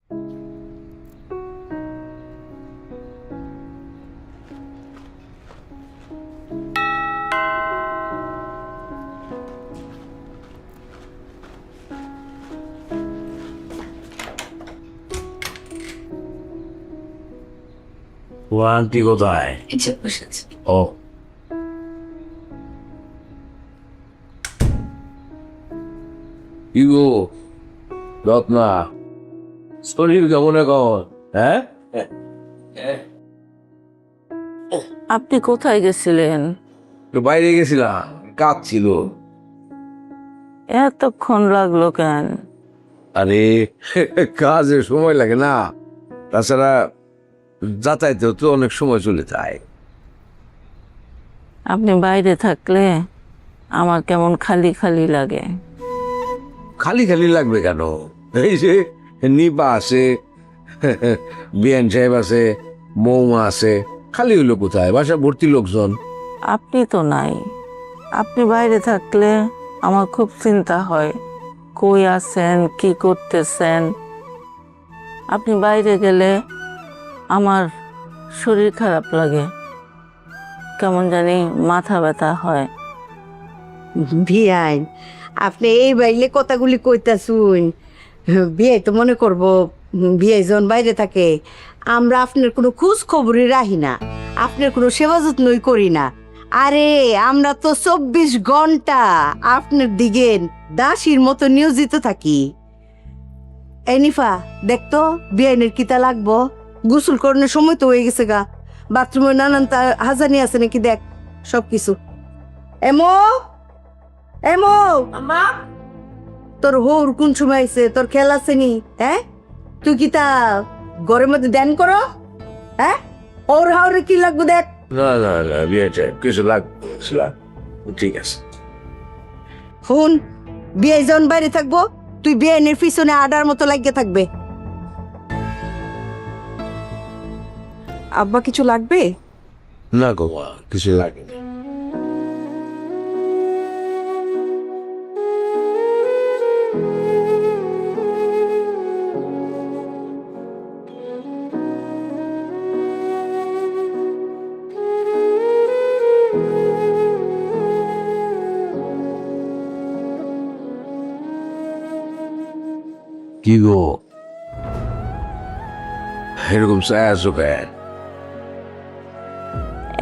ও aunty কোথায়? ও ego Ratna, শরীর কেমন এখন? হ্যাঁ, আপনি কোথায় গেছিলেন? একটু বাইরে গেছিলাম, কাজ ছিল। এতক্ষণ লাগলো কেন? আরে কাজে সময় লাগে না, তাছাড়া যাতায়াতেও তো অনেক সময় চলে যায়। আপনি বাইরে থাকলে আমার কেমন খালি খালি লাগে। খালি খালি লাগবে কেন? এই যে নিপা আছে, বিয়ান সাহেব আছে, মৌমা আছে, খালি হইলো কোথায়? বাসা ভর্তি লোকজন। আপনি তো নাই। আপনি বাইরে থাকলে আমার খুব চিন্তা হয়, কই আছেন, কি করতেছেন। আপনি বাইরে গেলে আমার শরীর খারাপ লাগে, কেমন জানি মাথা ব্যথা হয়। বিয়াই, আপনি এই বাইলে কথাগুলি কইতাছুন, বিয়াই তো মনে করবো বিয়াই যখন বাইরে থাকে আমরা আপনার কোনো খোঁজ খবরই রাখি না, আপনার কোনো সেবা যত্নই করি না। আরে আমরা তো 24 ঘন্টা আপনার দিকে দাসীর মতো নিয়োজিত থাকি। এই নিফা, দেখতো বিয়াইনের কিতা লাগবো, গোসল করানোর সময় তো হয়ে গেছে গা, বাথরুমে নানান হাজানি আছে নাকি দেখ সবকিছু। এমো এমো তোর হোর কোন সময় আইছে, তোর খেয়াল আছে নি? হ্যাঁ, তুই কি তা ঘরের মধ্যে ধ্যান করো? হ্যাঁ, ওর হাওরে কি লাগবে দেখ। না না না, বিয়ান সাহেব কিছু লাগবে, ঠিক আছে। শুন, বিয়ে যখন বাইরে থাকবো তুই বিয়েনের পিছনে আডার মতো লাগিয়ে থাকবে। আব্বা কিছু লাগবে? না গো মা, কিছু লাগে না। কি গো এরকম চায় আছো কেন?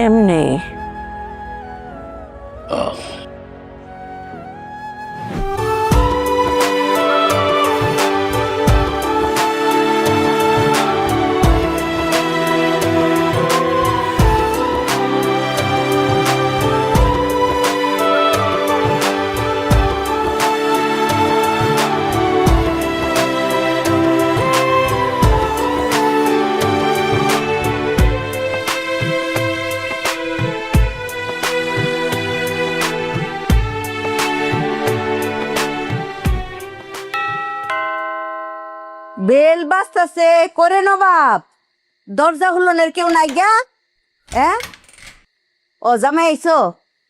এমনি। বেল বাজতাছে, করে নবাব দরজা হুলনের কেউ নাই গা? হ্যাঁ, ও জামাই আইছো?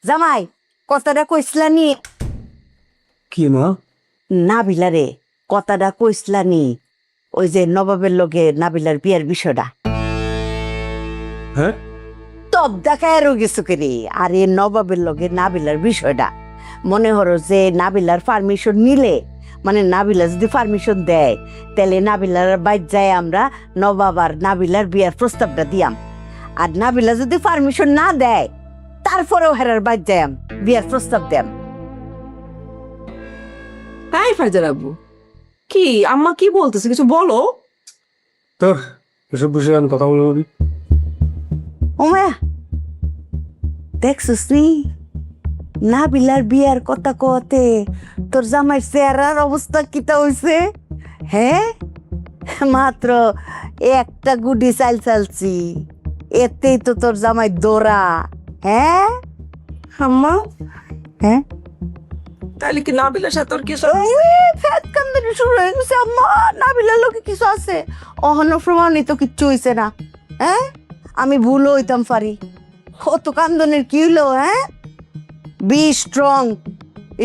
জামাই কথাটা কইসলানি? কি মা? নাবিলা রে, কথাটা কইসলানি ওই যে নবাবের লগে নাবিলার বিয়ের বিষয়টা? হ্যাঁ, তব দেখায় রয়ে গেছো রে। আরে নবাবের লগে নাবিলার বিষয়টা মনে হলো যে নাবিলার পারমিশন নিলে, মানে নাবিলা যদি পারমিশন দেয় তাহলে নাবিলার বাইর যায় আমরা নবাব আর নাবিলার বিয়ার প্রস্তাবটা দিয়াম। আর নাবিলা যদি পারমিশন না দেয় তারপরেও হেরার বাইর যাই বিয়ার প্রস্তাব দেয়াম। তাই ফারজার আব্বু? কি আম্মা কি বলতেছে, কিছু বলো তো। এসব বিষয়ে আমি কথা বলবি? ওমায়া, দেখছিস নি নাবিলার বিয়ার কথা কতে তোর জামাইয়ের চেহারার অবস্থা কিতা হইছে? হ্যাঁ, মাত্র একটা গুডি চাল চালছি, এতেই তো তোর জামাই দৌড়া। হ্যাঁ আম্মা, হ্যাঁ, তাহলে কি নাবিলার সাথে তোর কিছু? ফ্যাট কান্দানি শুরু হয়ে গেছে আম্মা। নাবিলার লোকে কিছু আছে, অহনো প্রমাণিত কিচ্ছু হইছে না। হ্যাঁ, আমি ভুল হইতাম পারি, কত কান্দনের কি হইলো? হ্যাঁ, বি স্ট্রং,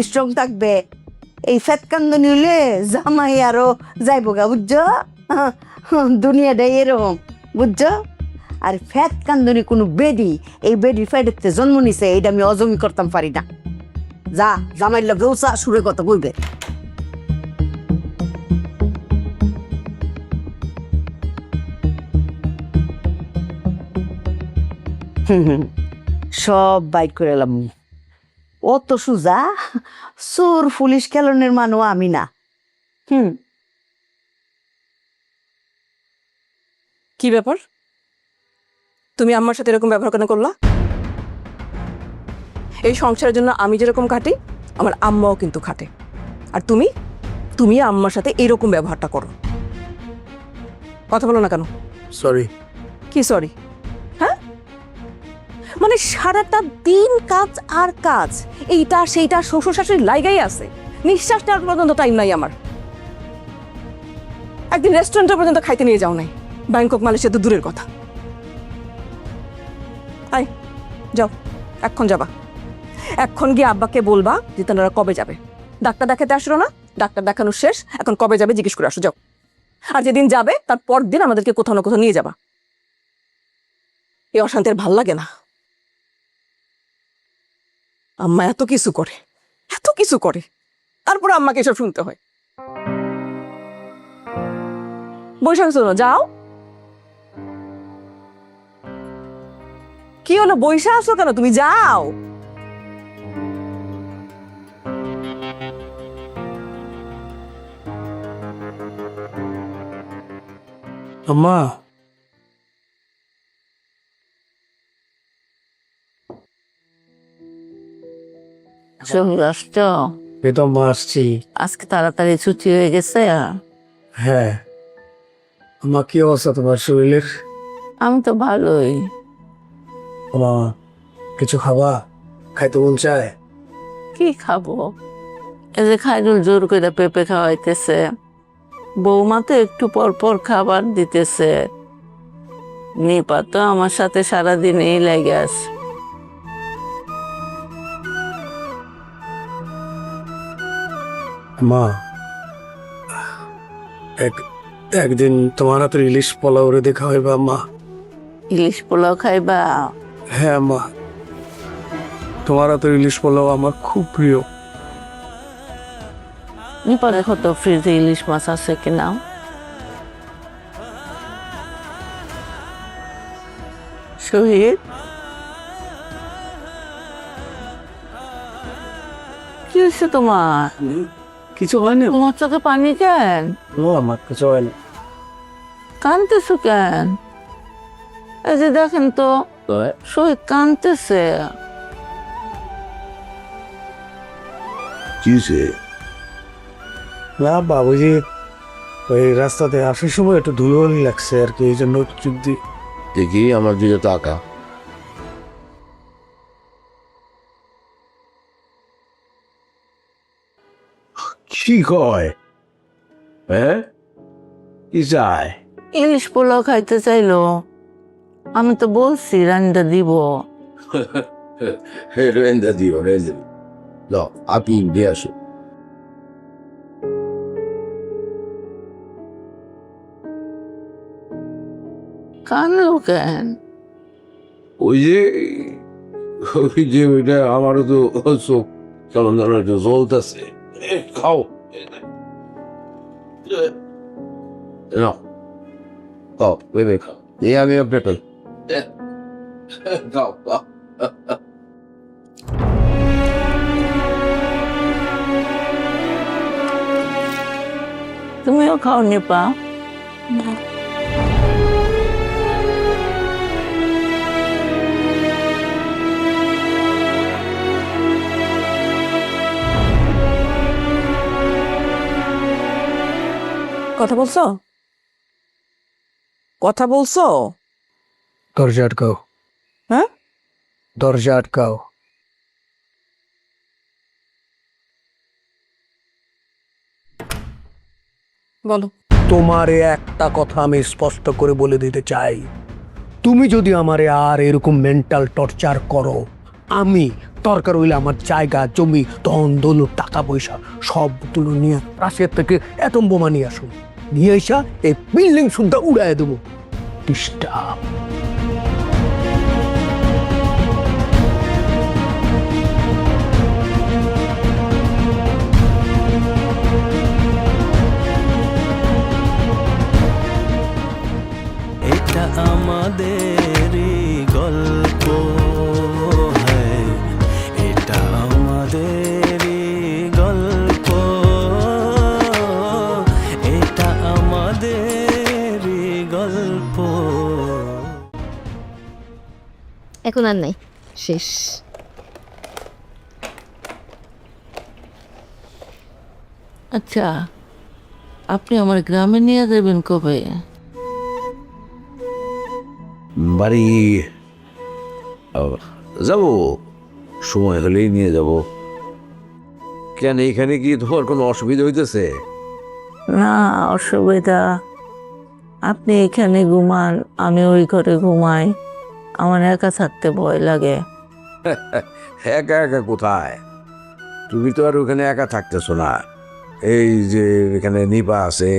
স্ট্রং থাকবে। এই ফ্যাট কান্দনি হইলে জামাই আরো যাইব গা, বুঝছো? দুনিয়াটাই এরকম বুঝছো। আর ফ্যাট কান্দনি কোনো বেডি এই বেডির ফ্যাটেতে জন্ম নিছে, এইটা আমি অজমি করতাম পারি না। যা জামাই লাগেও চা সুরে কথা কইবে। সব বাইক করে এলাম। অত সুজা চোর পুলিশ খেলনের মানও আমি না। কি ব্যাপার, তুমি আম্মার সাথে এরকম ব্যবহার কেন করলা? এই সংসারের জন্য আমি যেরকম খাটি, আমার আম্মাও কিন্তু খাটে। আর তুমি তুমি আম্মার সাথে এরকম ব্যবহারটা করো। কথা বলো না কেন? সরি। কি সরি? হ্যাঁ, মানে সারাটা দিন কাজ আর কাজ, এইটা সেইটা শ্বশুর শাশুড়ি লাইগাই আছে, নিঃশ্বাস নেওয়ার পর্যন্ত টাইম নাই আমার। একদিন রেস্টুরেন্টে পর্যন্ত খাইতে নিয়ে যাও নাই, ব্যাংকক মালয়েশিয়া তো দূরের কথা। আই যাও, এখন যাবা, এখন গিয়ে আব্বাকে বলবা যে তারা কবে যাবে। ডাক্তার দেখাতে আসলো না, ডাক্তার দেখানো শেষ, এখন কবে যাবে জিজ্ঞেস করে আসো, যাও। আর যেদিন যাবে তার পর দিন আমাদেরকে কোথাও না কোথাও নিয়ে যাবা। এই অশান্তি আর ভাল লাগে না। আম্মা এত কিছু করে, এত কিছু করে, তারপরে আম্মাকে এসব শুনতে হয়। বৈশাখ শোনো, যাও। কি হলো, বৈশা আসো কেন? তুমি যাও। আম্মা, শহীদ আসছ? এই তো আম্মা আসছি। আজকে তাড়াতাড়ি ছুটি হয়ে গেছে। হ্যাঁ আম্মা, কি অবস্থা তোমার শরীরের? আমি তো ভালোই। আম্মা, কিছু খাবা? খাইতে মন চায়? কি খাবো? এই যে খাইরুল জোর করে পেঁপে খাওয়াইতেছে, বৌমা তো একটু পর পর খাবার দিতেছে, নিপা তো আমার সাথে সারাদিনই লেগে আছে। মা, একদিন তোমার হাতের ইলিশ পোলাও রে দেখা হইবা মা। ইলিশ পোলাও খাইবা? হ্যাঁ মা, তোমার হাতের ইলিশ পোলাও আমার খুব প্রিয়। নিপা দেখো তো ফ্রিজে ইলিশ মাছ আছে কিনা। শহীদ, কি হয়েছে তোমার? কিছু হয়নি তোমার চোখে পানি কেন? আমার কিছু হয়নি। কানতেছো কেন? এই যে দেখেন তো শহীদ কানতেছে। কিসে? না বাবুজি, ওই রাস্তাতে আসার সময় একটু ধুলোবালি লাগছে আর কি, এই জন্য যদি দেখি আমার দিকে তাকা। কি কয়? হ্যাঁ, কি চায়? ইলিশ পোলাও খাইতে চাইলো, আমি তো বলছি রান্না দিব। রেন্দা দিও, রেন্দা দাও, আপনি দিয়ে আসো। কানলো কেন? ওইটা আমারও তো চোখ কেমন যেন একটু জ্বলতেছে। খাও নাও, খাও, ভেবে খাও। এই আমি আপনার খাও খাও। তুমিও খাও নিপা। কথা বলছো? কথা বলছো? দরজা আটকাও। হ্যাঁ, দরজা আটকাও। বলো। তোমারে একটা কথা আমি স্পষ্ট করে বলে দিতে চাই, তুমি যদি আমারে আর এরকম মেন্টাল টর্চার করো, আমি দরকার হইলে আমার জায়গা জমি ধন দৌলত টাকা পয়সা সবগুলো নিয়ে রাশিয়ার থেকে অ্যাটম বোমা নিয়ে আসুন। নিয়ে এসা এই বিল্ডিং শুদ্ধা উড়াই দেবো। ডিস্টার্ব। এটা আমাদেরই গল্প, হ্যাঁ এটা আমাদেরই গল্প, এটা আমাদেরই গল্প। এখন আর নাই, শেষ। আচ্ছা, আপনি আমার গ্রামে নিয়ে যাবেন কবে? বাড়ি যাব, সময় হলেই নিয়ে যাব। কেন, এখানে কি তোমার কোনো অসুবিধা হইতেছে? না, অসুবিধা, আপনি এখানে ঘুমান, আমি ওই ঘরে ঘুমাই, আমার একা থাকতে ভয় লাগে। একা একা কোথায়? তুমি তো আর ওখানে একা থাকতেছো না। এই যে এখানে নিপা আছে,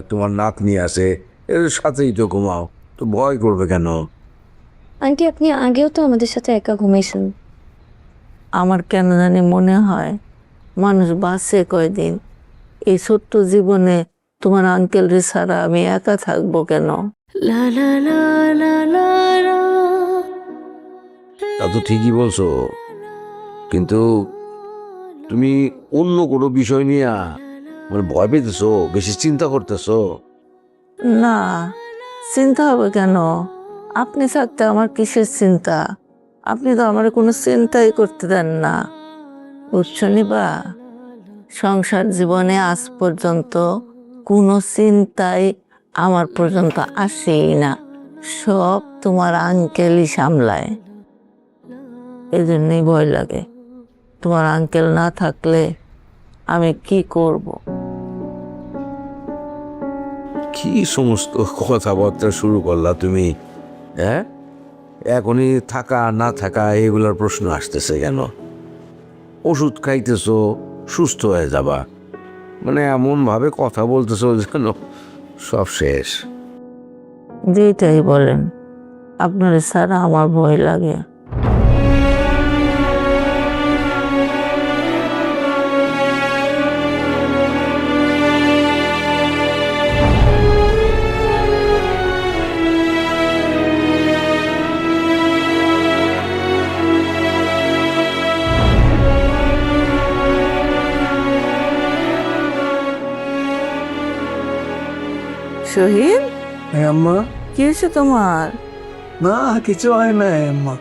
তোমার নাতনি আছে, এর সাথেই তো ঘুমাও, তো ভয় করবে কেন? আন্টি, আপনি আগেও তো আমাদের সাথে একা ঘুমাইছেন। আমার কেন জানি মনে হয় মানুষ বাঁচে কয়দিন, এই ছোট্ট জীবনে তোমার আঙ্কেলরে ছাড়া আমি একা থাকবো কেন? তা তো ঠিকই বলছো, কিন্তু তুমি অন্য কোনো বিষয় নিয়ে মানে ভয় পেতেছো, বেশি চিন্তা করতেছো। না, চিন্তা হবে কেন? আপনি থাকতে আমার কিসের চিন্তা? আপনি তো আমার কোনো চিন্তাই করতে দেন না, বুঝছো নিবা? সংসার জীবনে আজ পর্যন্ত কোনো চিন্তাই আমার পর্যন্ত আসেই না, সব তোমার আঙ্কেলই সামলায়। এই জন্যই ভয় লাগে, তোমার আঙ্কেল না থাকলে আমি কি করব? কি সমস্ত কথাবার্তা শুরু করলা তুমি, হ্যাঁ? এখনই থাকা না থাকা এগুলোর প্রশ্ন আসতেছে কেন? ওষুধ খাইতেছো, সুস্থ হয়ে যাবা, মানে এমন ভাবে কথা বলতেছো যেন সব শেষ। যেটাই বলেন, আপনার ছাড়া আমার ভয় লাগে। শহীদ, আম্মা, কি হয়েছে তোমার? না কিছু হয় নাই আম্মা।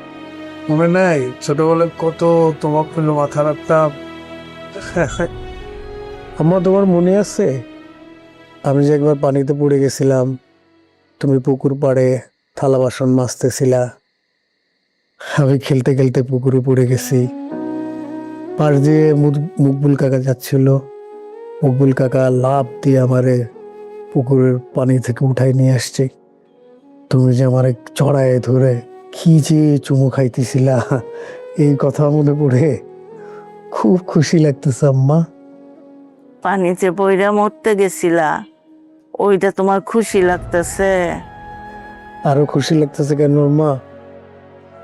মনে নাই ছোটবেলায় কত তোমার পেলো মাথা রাখতাম? আম্মা, তোমার মনে আছে আমি যে একবার পানিতে পড়ে গেছিলাম, তুমি পুকুর পাড়ে থালা বাসন মাজতেছিলা, আমি খেলতে খেলতে পুকুরে পড়ে গেছি। পাশ দিয়ে মুকবুল কাকা যাচ্ছিল, মুকবুল কাকা লাফ দিয়ে আমারে পুকুরের পানি থেকে উঠাই নিয়ে আসছে। তুমি যে আমার চড়ায় ধরে কি যে চুমু খাইতেছিলা, এই কথা মনে পড়ে খুব খুশি লাগতেছে আম্মা। পানিতে বইরা মরতে গেছিলা, ওইটা তোমার খুশি লাগতেছে? আরো খুশি লাগতেছে কেন আম্মা?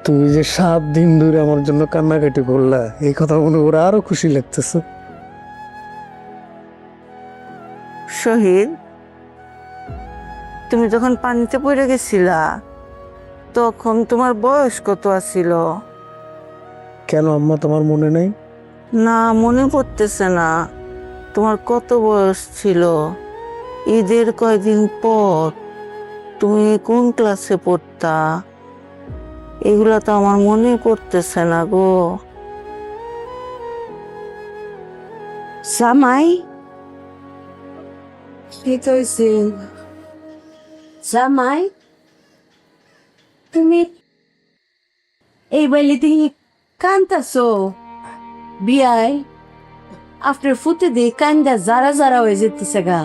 তুমি যে 7 দিন ধরে আমার জন্য কান্নাকাটি করলা, এই কথা মনে করে আরো খুশি লাগতেছে। শহীদ, তুমি যখন পানিতে পড়ে গেছিলা তখন তোমার বয়স কত আছিল? কেন আম্মা, তোমার মনে নেই? না, মনে পড়তেছে না তোমার কত বয়স ছিল। ঈদের কয়দিন পর তুমি কোন ক্লাসে পড়তা? এগুলা তো আমার মনে পড়তেছে না গো। জামাই, জামাই, তুমি এই বাইলে দেখি কান্দাছো? বিয়াই আপনার ফুটে দিয়ে কান্দা যারা যারা হয়ে যেতেছে গা,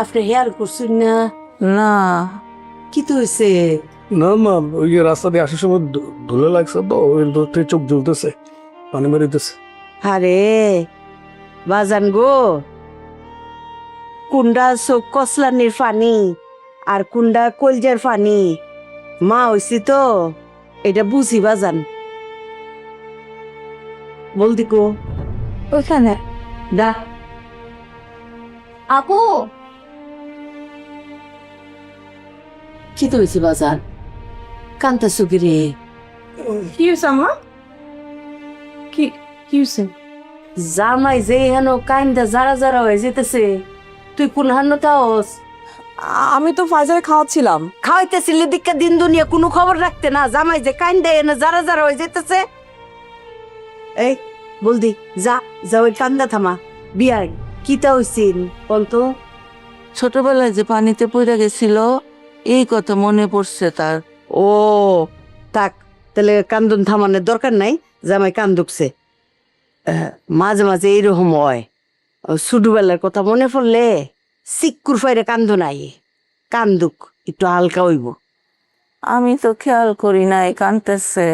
আপনি হেয়ার করছেন না? না, কি তো হয়েছে? না মা, ওই যে রাস্তা দিয়ে আসার সময় ধুলে লাগছে তো, ওই ধরতে চোখ জ্বলতেছে, পানি মারিতেছে। আরে বাজান গো, কুন্ডা চোখ কসলানির পানি আর কুন্ডা কলজার পানি মা হইছি তো এটা বুঝি বাজান বলদি কো ওইখানে দা আপু কি তো হয়েছে বাজান কান্তা সুগিরে কি হয়েছে আম্মা? কি কি হয়েছে? জামাই যে হেন কান্দা যারা যারা হয়ে যেতেছে তুই কোন হান্ন তাওস আমি তো ফাইজারে খাওয়াচ্ছিলাম। খাওয়াইতেছিলি দিক্কা দিন দুনিয়া কোনো খবর রাখতে না জামাই যে কান্দা এনে যারা যারা হয়ে যেতেছে এই বলদি যা যা ওই কান্দা থামা বিয়ার কিতা হইছিন বলতো ছোটবেলায় যে পানিতে পড়ে গেছিল এই কথা মনে পড়ছে তার। ও থাক তাহলে কান্দন থামানোর দরকার নাই জামাই কান্দুকছে মাঝে মাঝে এইরকম হয় ছোটবেলার কথা মনে পড়লে সিক্কুর ফাইরে কান্দ নাই কান্দুক একটু হালকা হইব আমি তো খেয়াল করি নাই কানতেছে।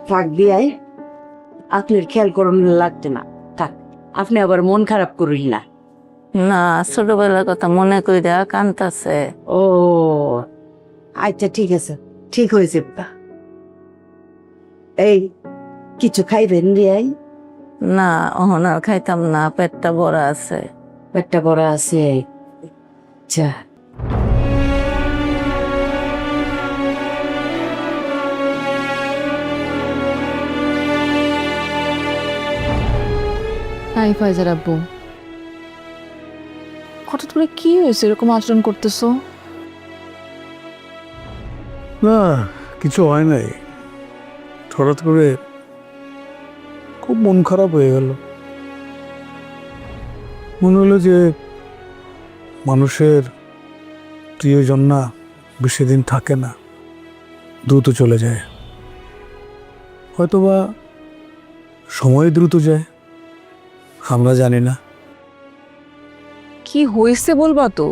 থাক বিয়াই আপনার খেয়াল করুন লাগতে না থাক আপনি আবার মন খারাপ করুন না না ছোটবেলার কথা মনে কইরা কানতাছে। ও আচ্ছা ঠিক আছে ঠিক হয়েছে এই কিছু খাইবেন বিয়াই না অহন আর খাইতাম না, পেটটা বড় আছে। পেটটা বড় আছে আচ্ছা হাই ফাইজার আব্বু, হঠাৎ করে কি হয়েছে এরকম আচরণ করতেছো? না কিছু হয় নাই, হঠাৎ করে খুব মন খারাপ হয়ে গেল। মনে হলো যে মানুষের প্রিয়জন না বেশি দিন থাকে না, দ্রুত চলে যায়। হয়তোবা সময় দ্রুত যায়, আমরা জানি না। কি হয়েছে বলবা তো?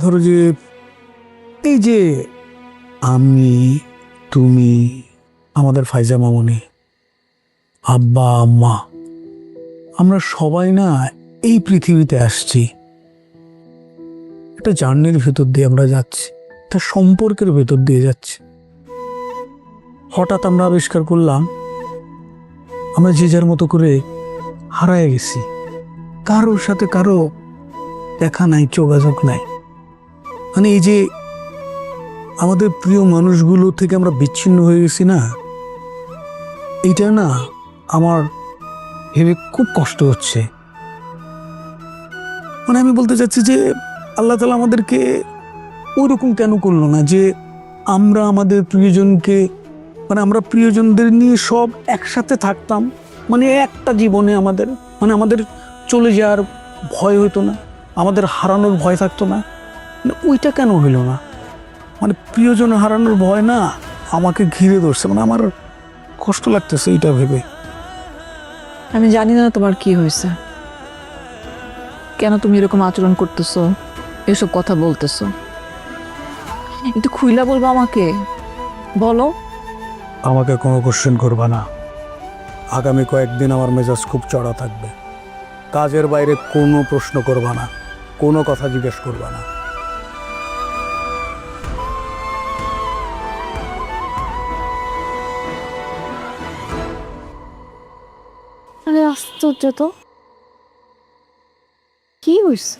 ধরো যে এই যে আমি, তুমি, আমাদের ফাইজা মামুনি, আব্বা আম্মা, আমরা সবাই না এই পৃথিবীতে আসছি, একটা জার্নির ভেতর দিয়ে আমরা যাচ্ছি, একটা সম্পর্কের ভেতর দিয়ে যাচ্ছি। হঠাৎ আমরা আবিষ্কার করলাম আমরা যে যার মতো করে হারায় গেছি, কারোর সাথে কারো দেখা নাই, যোগাযোগ নাই। মানে এই যে আমাদের প্রিয় মানুষগুলো থেকে আমরা বিচ্ছিন্ন হয়ে গেছি না, এইটা না আমার ভেবে খুব কষ্ট হচ্ছে। মানে আমি বলতে চাচ্ছি যে আল্লাহ তাআলা আমাদেরকে ওই রকম কেন করলো না যে আমরা আমাদের প্রিয়জনকে, মানে আমরা প্রিয়জনদের নিয়ে সব একসাথে থাকতাম, মানে একটা জীবনে আমাদের, মানে আমাদের চলে যাওয়ার ভয় হতো না, আমাদের হারানোর ভয় থাকতো না। মানে ওইটা কেন হইল না? মানে প্রিয়জন হারানোর ভয় না আমাকে ঘিরে ধরছে, মানে আমার কষ্ট লাগতেছে এইটা ভেবে। আমি জানি না তোমার কি হয়েছে, কেন তুমি এরকম আচরণ করতেছো, এসব কথা বলতেছো। একটু খুইলা বলবো আমাকে, বলো। আমাকে কোনো কোশ্চেন করবা না। আগামী কয়েকদিন আমার মেজাজ খুব চড়া থাকবে। কাজের বাইরে কোনো প্রশ্ন করবা না, কোনো কথা জিজ্ঞেস করবা না। আরে আশ্চর্য তো, কি হয়েছে?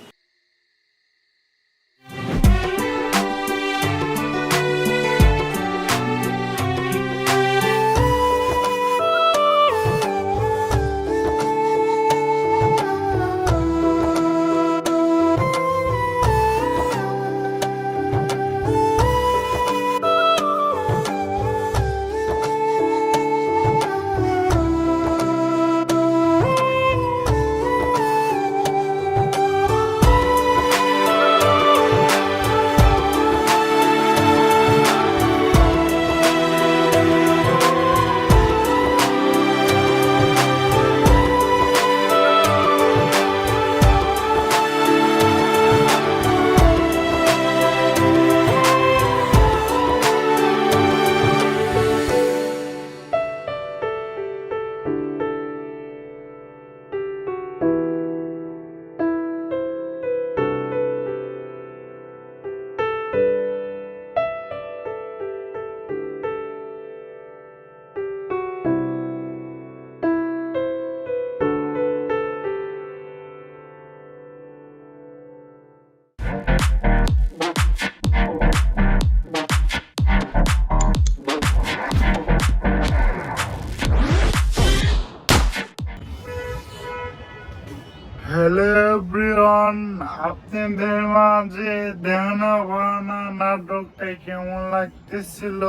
আপনাদের মাঝে দেওয়ানা বানা নাটকটা কেমন লাগতেছিল,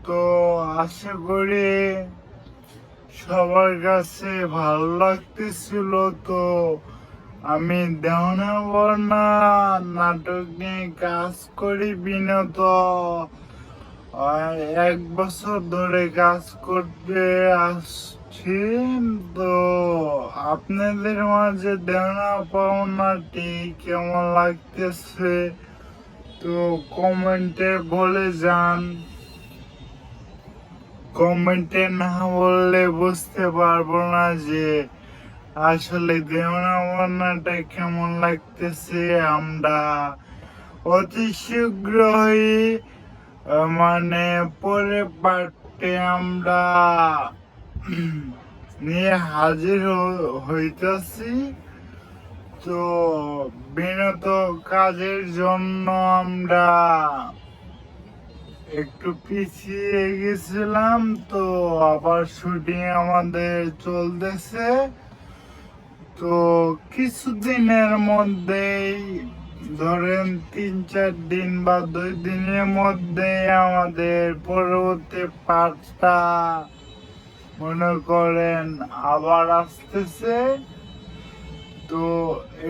তো আশা করি সবার কাছে ভালো লাগতেছিল। তো আমি দেওয়ানা বানা নাটক নিয়ে কাজ করি বিনত 1 বছর ধরে কাজ করতে আসছি। তো আপনাদের মাঝে দেওয়ানা পাওনাটি কেমন লাগতেছে তো কমেন্টে বলে যান। কমেন্টে না বললে বুঝতে পারবো না যে আসলে দেওয়ানা পাওনাটা কেমন লাগতেছে। আমরা অতি শীঘ্রই মানে পরে পার্টে আমরা নিয়ে হাজির হইতাছি। তো বিনত কাজের জন্য আমরা একটু পিছিয়ে গেছিলাম, তো আবার শুটিং আমাদের চলতেছে। তো কিছুদিনের মধ্যেই ধরেন 3-4 দিন বা 2 দিনের মধ্যে আমাদের পরবর্তী পার্টটা মনে করেন আবার আসতেছে। তো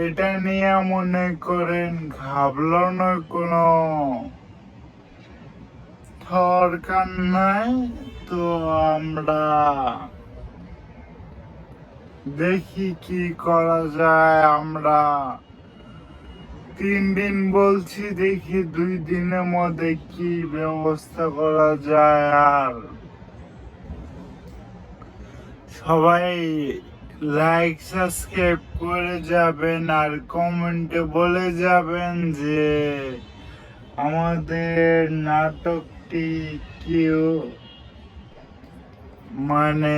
এটা নিয়ে মনে করেন ঘাবলানোর কোনো দরকার নাই। তো আমরা দেখি কি করা যায়। আমরা 3 দিন বলছি, দেখি 2 দিনের মধ্যে কি ব্যবস্থা করা যায়। আর সবাই লাইক সাবস্ক্রাইব করে যাবেন আর কমেন্টে বলে যাবেন যে আমাদের নাটকটি কেউ মানে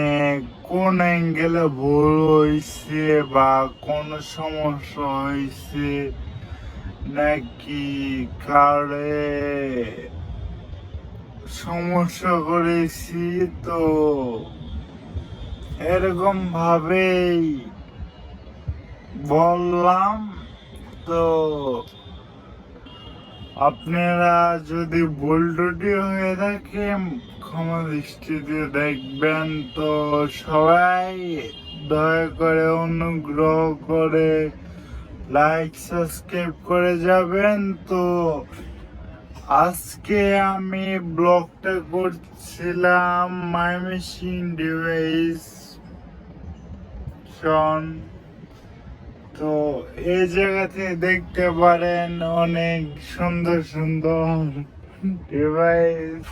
কোন অ্যাঙ্গেলে ভুল হয়েছে বা কোন সমস্যা হয়েছে নাকি কারে সমস্যা করেছি। তো এরকম ভাবেই বললাম। তো আপনারা যদি ভুল ত্রুটি হয়ে থাকে ক্ষমা দৃষ্টিতে দেখবেন। তো সবাই দয়া করে অনুগ্রহ করে লাইক সাবস্ক্রাইব করে যাবেন। তো আজকে আমি ব্লগটা করছিলাম ময়মনসিংহ ডিভাইস। তো এই জায়গাতে দেখতে পারেন অনেক সুন্দর সুন্দর ডিভাইস।